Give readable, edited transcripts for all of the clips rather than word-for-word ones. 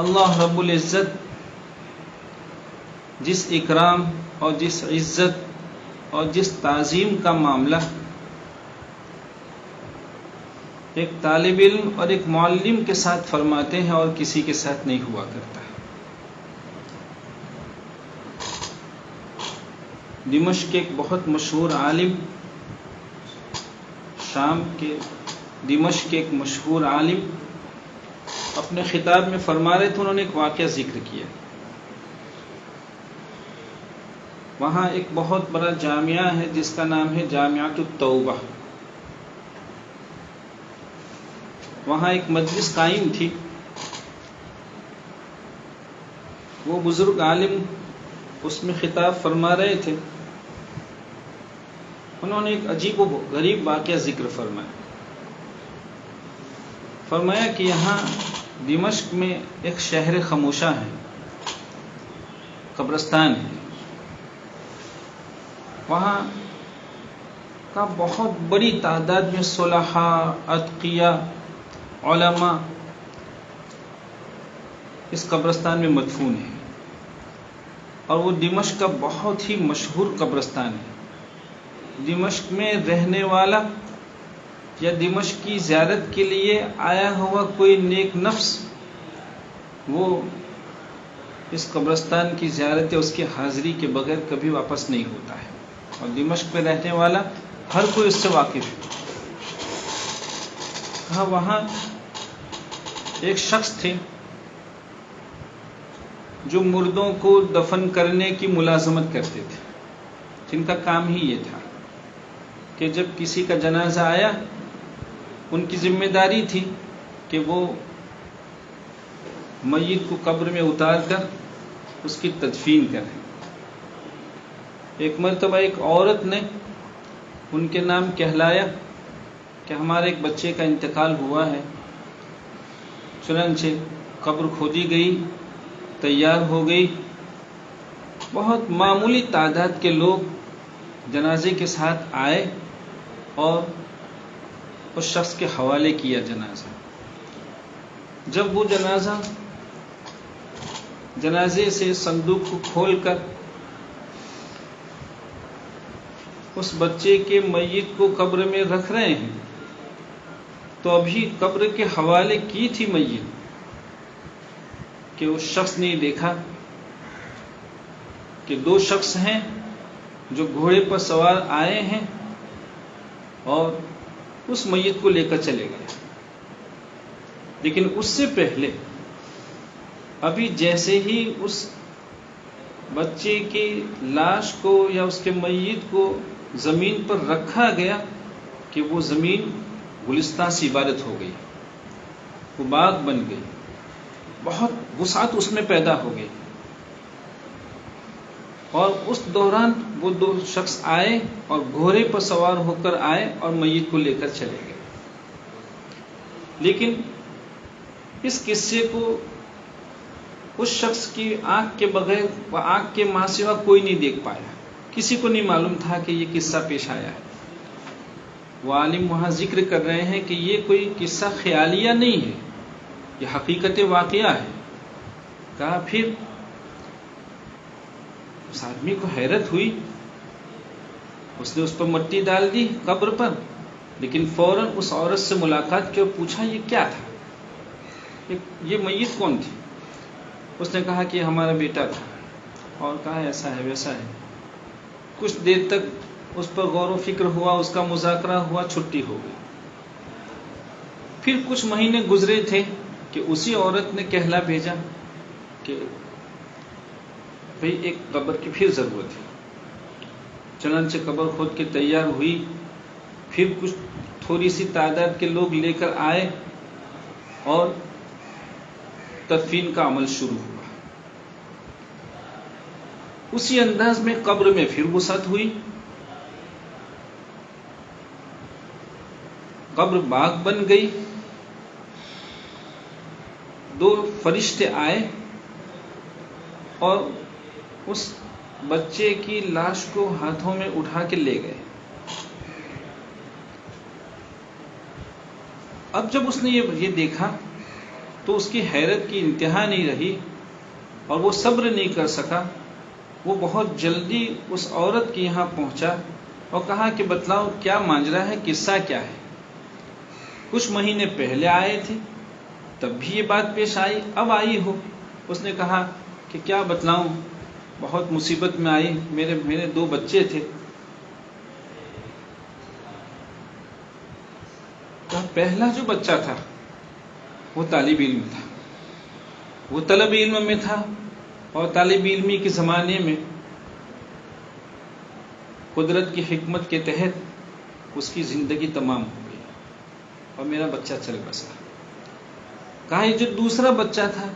اللہ رب العزت جس اکرام اور جس عزت اور جس تعظیم کا معاملہ ایک طالب علم اور ایک معلم کے ساتھ فرماتے ہیں اور کسی کے ساتھ نہیں ہوا کرتا. دمشق کے ایک بہت مشہور عالم، شام کے دمشق کے ایک مشہور عالم اپنے خطاب میں فرما رہے تھے. انہوں نے ایک واقعہ ذکر کیا. وہاں ایک بہت بڑا جامعہ ہے جس کا نام ہے جامعۃ التوبہ. وہاں ایک مجلس قائم تھی. وہ بزرگ عالم اس میں خطاب فرما رہے تھے. انہوں نے ایک عجیب و غریب واقعہ ذکر فرمایا کہ یہاں دمشق میں ایک شہر خموشہ ہے، قبرستان ہے. وہاں کا بہت بڑی تعداد میں صلحاء، اتقیاء، علماء اس قبرستان میں مدفون ہیں، اور وہ دمشق کا بہت ہی مشہور قبرستان ہے. دمشق میں رہنے والا یا دمشق کی زیارت کے لیے آیا ہوا کوئی نیک نفس وہ اس قبرستان کی زیارت یا اس کی حاضری کے بغیر کبھی واپس نہیں ہوتا ہے. اور دمشق میں رہنے والا ہر کوئی اس سے واقف ہے. کہا وہاں ایک شخص تھے جو مردوں کو دفن کرنے کی ملازمت کرتے تھے، جن کا کام ہی یہ تھا کہ جب کسی کا جنازہ آیا ان کی ذمہ داری تھی کہ وہ میت کو قبر میں اتار کر اس کی تدفین کریں. ایک مرتبہ ایک عورت نے ان کے نام کہلایا کہ ہمارے ایک بچے کا انتقال ہوا ہے. چنانچہ قبر کھودی گئی، تیار ہو گئی. بہت معمولی تعداد کے لوگ جنازے کے ساتھ آئے اور اس شخص کے حوالے کیا جنازہ. جب وہ جنازے سے صندوق کو کھول کر اس بچے کے میت کو قبر میں رکھ رہے ہیں تو ابھی قبر کے حوالے کی تھی میت کہ اس شخص نے دیکھا کہ دو شخص ہیں جو گھوڑے پر سوار آئے ہیں اور اس میت کو لے کر چلے گئے. لیکن اس سے پہلے ابھی جیسے ہی اس بچے کی لاش کو یا اس کے میت کو زمین پر رکھا گیا کہ وہ زمین گلستان سی عبارت ہو گئی، وہ باغ بن گئی. بہت وسعت اس میں پیدا ہو گئی. اور اس دوران وہ دو شخص آئے اور گھوڑے پر سوار ہو کر آئے اور میت کو لے کر چلے گئے. لیکن اس قصے کو اس شخص کی آنکھ کے بغیر و آنکھ کے ماں سوا کوئی نہیں دیکھ پایا. کسی کو نہیں معلوم تھا کہ یہ قصہ پیش آیا ہے. وہ عالم وہاں ذکر کر رہے ہیں کہ یہ کوئی قصہ خیالیہ نہیں ہے، یہ حقیقت واقعہ ہے. کہا پھر اس آدمی کو حیرت ہوئی. اس نے اس پر مٹی ڈال دی قبر پر، لیکن فوراً اس عورت سے ملاقات کی اور پوچھا یہ کیا تھا، یہ میت کون تھی؟ اس نے کہا کہ یہ ہمارا بیٹا تھا. اور کہا ایسا ہے ویسا ہے. کچھ دیر تک اس پر غور و فکر ہوا، اس کا مذاکرہ ہوا، چھٹی ہو گئی. پھر کچھ مہینے گزرے تھے کہ اسی عورت نے کہلا بھیجا کہ بھئی ایک قبر کی پھر ضرورت ہے. چنانچہ قبر کھود کے تیار ہوئی. پھر کچھ تھوڑی سی تعداد کے لوگ لے کر آئے اور تدفین کا عمل شروع ہوا. اسی انداز میں قبر میں پھر وسعت ہوئی. قبر باغ بن گئی. دو فرشتے آئے اور اس بچے کی لاش کو ہاتھوں میں اٹھا کے لے گئے. اب جب اس نے یہ دیکھا تو اس کی حیرت کی انتہا نہیں رہی اور وہ صبر نہیں کر سکا. وہ بہت جلدی اس عورت کے یہاں پہنچا اور کہا کہ بتلاؤ کیا ماجرا ہے, قصہ کیا ہے. کچھ مہینے پہلے آئے تھے تب بھی یہ بات پیش آئی, اب آئی ہو. اس نے کہا کہ کیا بتلاؤں, بہت مصیبت میں آئی, میرے 2 بچے تھے. پہلا جو بچہ تھا وہ طالب علم تھا, وہ طلب علم میں تھا, اور طالب علمی کے زمانے میں قدرت کی حکمت کے تحت اس کی زندگی تمام ہو گئی اور میرا بچہ چل بسا. کہا یہ جو دوسرا بچہ تھا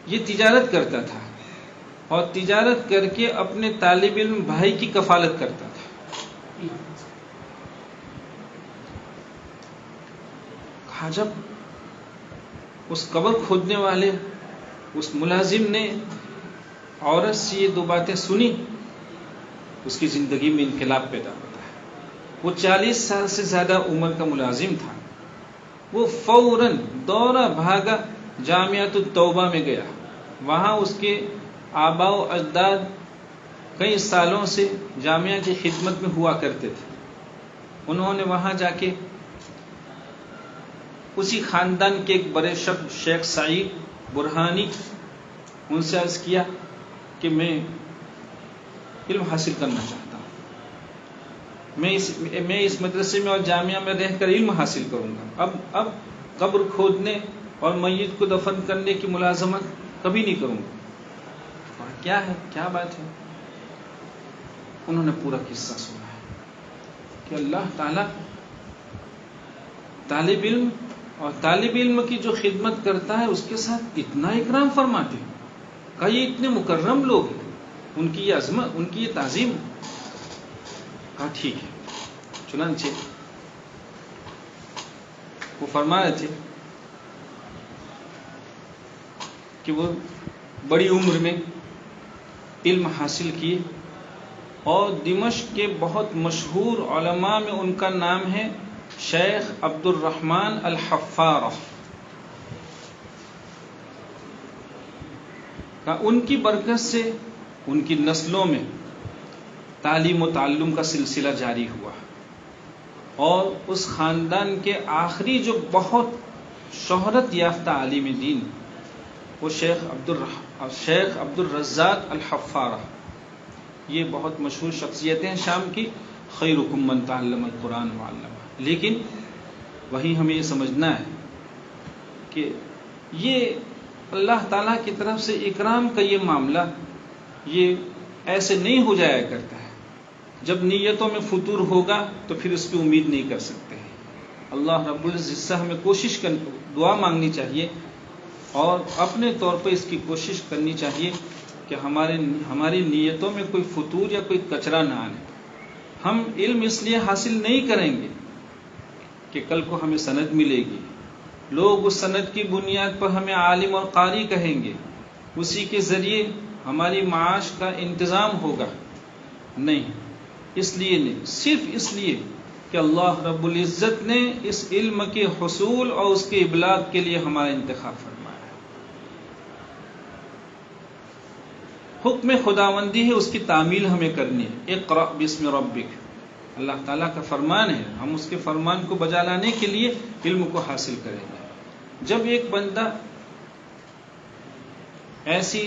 یہ تجارت کرتا تھا اور تجارت کر کے اپنے طالب علم بھائی کی کفالت کرتا تھا. کہا جب اس قبر کھودنے والے اس ملازم نے عورت سے یہ 2 باتیں سنی, اس کی زندگی میں انقلاب پیدا ہوتا ہے. وہ 40 سال سے زیادہ عمر کا ملازم تھا. وہ فوراً دوڑا بھاگا جامعۃ التوبہ میں گیا. وہاں اس کے آباء و اجداد کئی سالوں سے جامعہ کی خدمت میں ہوا کرتے تھے. انہوں نے وہاں جا کے اسی خاندان کے ایک بڑے شخص شیخ سعید برہانی, ان سے عرض کیا کہ میں علم حاصل کرنا چاہتا ہوں, میں اس مدرسے میں اور جامعہ میں رہ کر علم حاصل کروں گا. اب قبر کھودنے اور میت کو دفن کرنے کی ملازمت کبھی نہیں کروں گا. اور کیا ہے, کیا بات ہے؟ انہوں نے پورا قصہ سنا ہے کہ اللہ تعالی طالب علم اور طالب علم کی جو خدمت کرتا ہے اس کے ساتھ اتنا اکرام فرماتے ہیں. کہ یہ اتنے مکرم لوگ ہیں, ان کی یہ عظمت, ان کی یہ تعظیم. کہا ٹھیک ہے. چنانچہ وہ فرما رہے تھے کہ وہ بڑی عمر میں علم حاصل کیے اور دمشق کے بہت مشہور علماء میں ان کا نام ہے شیخ عبد الرحمن الحفارہ. ان کی برکت سے ان کی نسلوں میں تعلیم و تعلم کا سلسلہ جاری ہوا اور اس خاندان کے آخری جو بہت شہرت یافتہ عالم دین وہ شیخ عبد الرزاق الحفارہ. یہ بہت مشہور شخصیتیں ہیں شام کی. خیرکم من تعلم القرآن وعلمہ. لیکن وہیں ہمیں یہ سمجھنا ہے کہ یہ اللہ تعالیٰ کی طرف سے اکرام کا یہ معاملہ یہ ایسے نہیں ہو جایا کرتا ہے. جب نیتوں میں فطور ہوگا تو پھر اس کی امید نہیں کر سکتے. اللہ رب العزت سے ہمیں کوشش دعا مانگنی چاہیے اور اپنے طور پر اس کی کوشش کرنی چاہیے کہ ہماری نیتوں میں کوئی فطور یا کوئی کچرا نہ آنے. ہم علم اس لیے حاصل نہیں کریں گے کہ کل کو ہمیں سند ملے گی, لوگ اس سند کی بنیاد پر ہمیں عالم اور قاری کہیں گے, اسی کے ذریعے ہماری معاش کا انتظام ہوگا. نہیں, اس لیے نہیں, صرف اس لیے کہ اللہ رب العزت نے اس علم کے حصول اور اس کے ابلاغ کے لیے ہمارا انتخاب فرمایا ہے. حکم خداوندی ہے, اس کی تعمیل ہمیں کرنی ہے. اقرأ بسم ربک, اللہ تعالیٰ کا فرمان ہے, ہم اس کے فرمان کو بجا لانے کے لیے علم کو حاصل کریں گے. جب ایک بندہ ایسی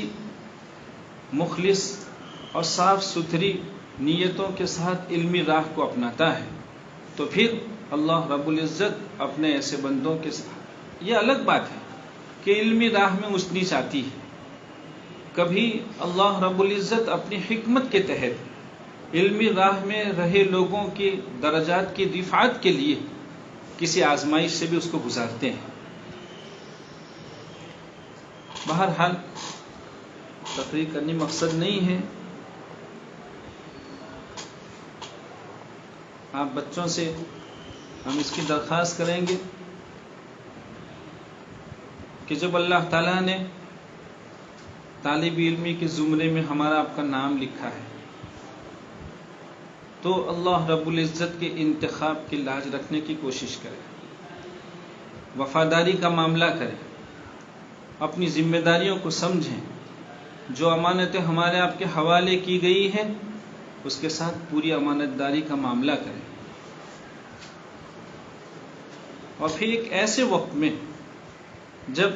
مخلص اور صاف ستھری نیتوں کے ساتھ علمی راہ کو اپناتا ہے تو پھر اللہ رب العزت اپنے ایسے بندوں کے ساتھ, یہ الگ بات ہے کہ علمی راہ میں اونچ نیچ آتی ہے. کبھی اللہ رب العزت اپنی حکمت کے تحت علمی راہ میں رہے لوگوں کی درجات کی رفعت کے لیے کسی آزمائش سے بھی اس کو گزارتے ہیں. بہرحال تقریر کرنی مقصد نہیں ہے. آپ بچوں سے ہم اس کی درخواست کریں گے کہ جب اللہ تعالیٰ نے طالب علمی کے زمرے میں ہمارا آپ کا نام لکھا ہے تو اللہ رب العزت کے انتخاب کی لاج رکھنے کی کوشش کریں, وفاداری کا معاملہ کریں. اپنی ذمہ داریوں کو سمجھیں، جو امانتیں ہمارے آپ کے حوالے کی گئی ہیں اس کے ساتھ پوری امانت داری کا معاملہ کریں، اور پھر ایک ایسے وقت میں جب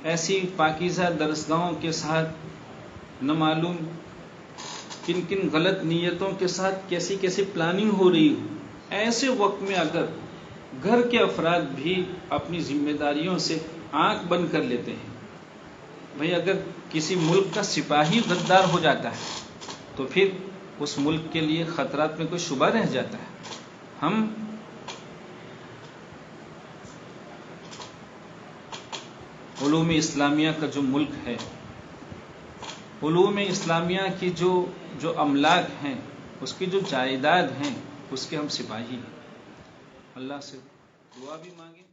ایسی پاکیزہ درسگاہوں کے ساتھ نہ معلوم کن کن غلط نیتوں کے ساتھ کیسی کیسی پلاننگ ہو رہی ہو، ایسے وقت میں اگر گھر کے افراد بھی اپنی ذمہ داریوں سے آنکھ بند کر لیتے ہیں، بھئی اگر کسی ملک کا سپاہی غدار ہو جاتا ہے تو پھر اس ملک کے لیے خطرات میں کوئی شبہ رہ جاتا ہے۔ ہم علوم اسلامیہ کا جو ملک ہے، علوم اسلامیہ کی جو املاک ہیں، اس کی جو جائیداد ہیں، اس کے ہم سپاہی ہیں۔ اللہ سے دعا بھی مانگیں